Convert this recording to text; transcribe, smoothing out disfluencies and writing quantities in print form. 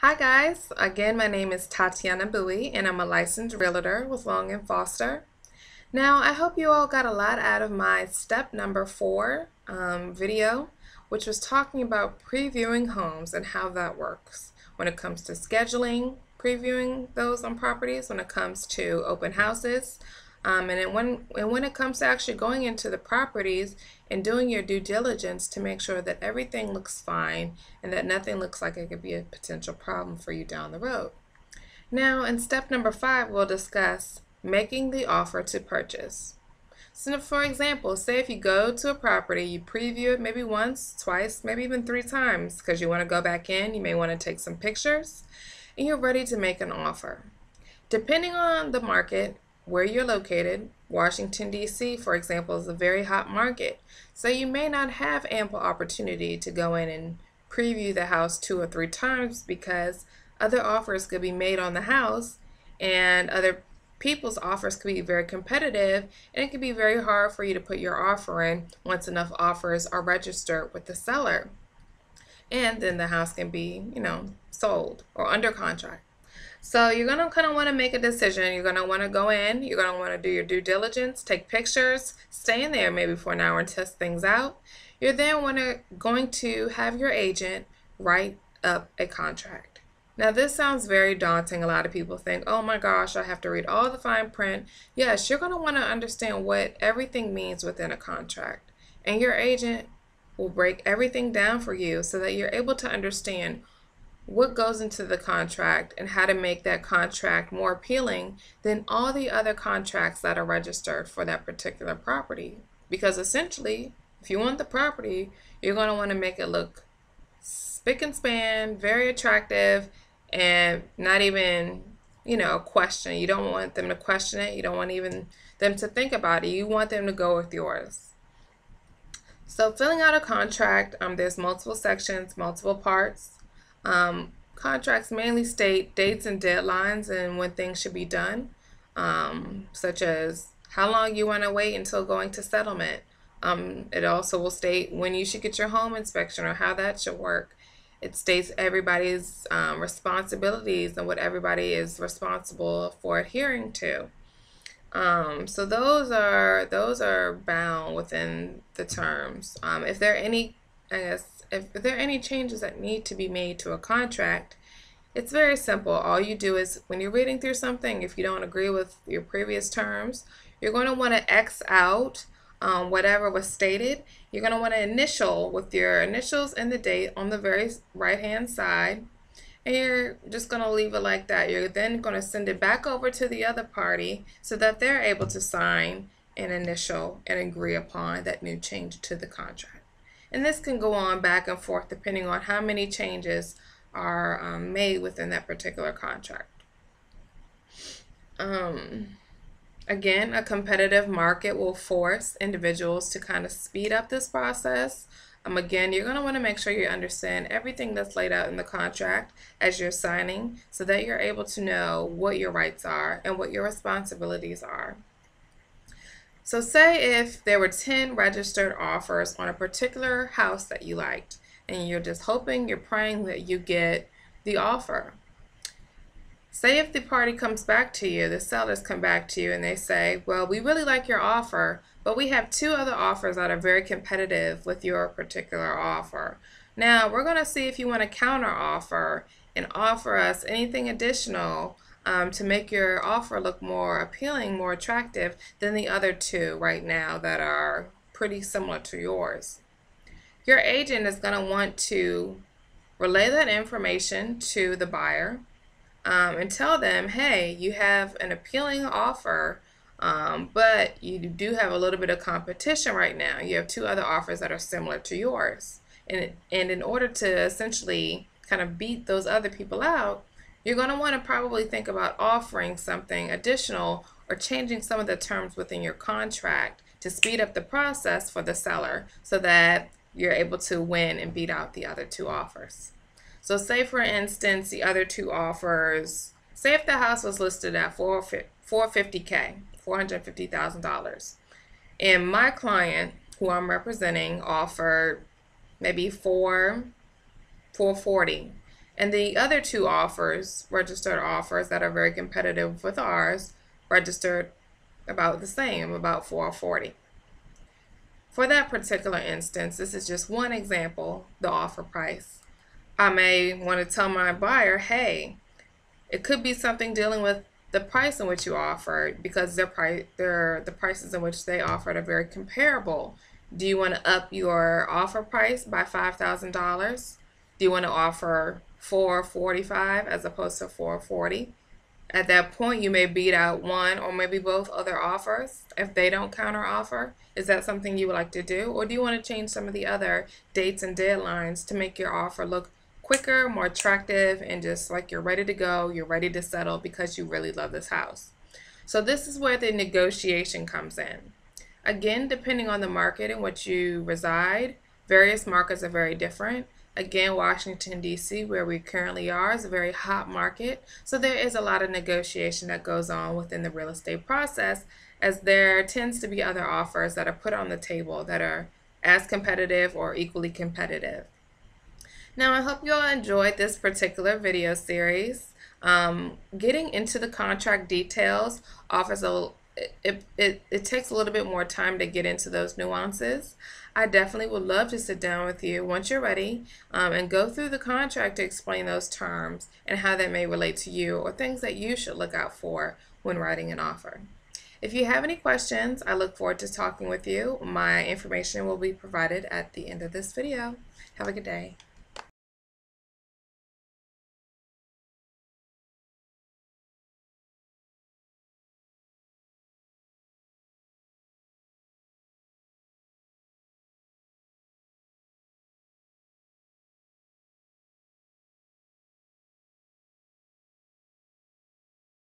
Hi guys, again my name is Tatiana Bowie and I'm a licensed realtor with Long & Foster. Now I hope you all got a lot out of my step number 4 video, which was talking about previewing homes and how that works when it comes to scheduling, previewing those on properties, when it comes to open houses, when it comes to actually going into the properties and doing your due diligence to make sure that everything looks fine and that nothing looks like it could be a potential problem for you down the road. Now, in step number 5, we'll discuss making the offer to purchase. So, for example, say if you go to a property, you preview it maybe once, twice, maybe even 3 times because you want to go back in, you may want to take some pictures, and you're ready to make an offer. Depending on the market, where you're located, Washington, D.C., for example, is a very hot market. So you may not have ample opportunity to go in and preview the house 2 or 3 times because other offers could be made on the house and other people's offers could be very competitive, and it could be very hard for you to put your offer in once enough offers are registered with the seller. And then the house can be, sold or under contract. So you're going to kind of want to make a decision. You're going to want to go in. You're going to want to do your due diligence, take pictures, stay in there maybe for an hour and test things out. You're then going to have your agent write up a contract. Now this sounds very daunting. A lot of people think, oh my gosh, I have to read all the fine print. Yes, you're going to want to understand what everything means within a contract. And your agent will break everything down for you so that you're able to understand what goes into the contract and how to make that contract more appealing than all the other contracts that are registered for that particular property. Because essentially, if you want the property, you're going to want to make it look spick and span, very attractive, and not even, question. You don't want them to question it. You don't want even them to think about it. You want them to go with yours. So filling out a contract, there's multiple sections, multiple parts. Contracts mainly state dates and deadlines and when things should be done, such as how long you want to wait until going to settlement. It also will state when you should get your home inspection or how that should work. It states everybody's responsibilities and what everybody is responsible for adhering to. So those are bound within the terms. If there are any, if there are any changes that need to be made to a contract, it's very simple. All you do is when you're reading through something, if you don't agree with your previous terms, you're going to want to X out whatever was stated. You're going to want to initial with your initials and the date on the very right hand side, and you're just going to leave it like that. You're then going to send it back over to the other party so that they're able to sign and initial and agree upon that new change to the contract. And this can go on back and forth depending on how many changes are made within that particular contract. Again, a competitive market will force individuals to kind of speed up this process. Again, you're going to want to make sure you understand everything that's laid out in the contract as you're signing so that you're able to know what your rights are and what your responsibilities are. So say if there were 10 registered offers on a particular house that you liked, and you're just hoping, you're praying that you get the offer. Say if the party comes back to you, the sellers come back to you and they say, well, we really like your offer, but we have 2 other offers that are very competitive with your particular offer. Now, we're going to see if you want to counter offer and offer us anything additional to make your offer look more appealing, more attractive than the other 2 right now that are pretty similar to yours. Your agent is going to want to relay that information to the buyer and tell them, hey, you have an appealing offer, but you do have a little bit of competition right now. You have 2 other offers that are similar to yours. And in order to essentially kind of beat those other people out, you're going to want to probably think about offering something additional or changing some of the terms within your contract to speed up the process for the seller so that you're able to win and beat out the other 2 offers. So say for instance the other 2 offers, say if the house was listed at $450K, $450,000, and my client who I'm representing offered maybe $440, And the other two offers, registered offers that are very competitive with ours, registered about the same, about $440. For that particular instance, this is just one example, the offer price. I may want to tell my buyer, hey, it could be something dealing with the price in which you offered, because the prices in which they offered are very comparable. Do you want to up your offer price by $5,000? Do you want to offer $445 as opposed to $440? At that point, you may beat out one or maybe both other offers if they don't counter offer. Is that something you would like to do? Or do you want to change some of the other dates and deadlines to make your offer look quicker, more attractive, and just like you're ready to go, you're ready to settle because you really love this house? So this is where the negotiation comes in. Again, depending on the market in which you reside, various markets are very different. Again, Washington, D.C., where we currently are, is a very hot market. So there is a lot of negotiation that goes on within the real estate process, as there tends to be other offers that are put on the table that are as competitive or equally competitive. Now, I hope you all enjoyed this particular video series. Getting into the contract details offers it takes a little bit more time to get into those nuances. I definitely would love to sit down with you once you're ready and go through the contract to explain those terms and how that may relate to you or things that you should look out for when writing an offer. If you have any questions, I look forward to talking with you. My information will be provided at the end of this video. Have a good day.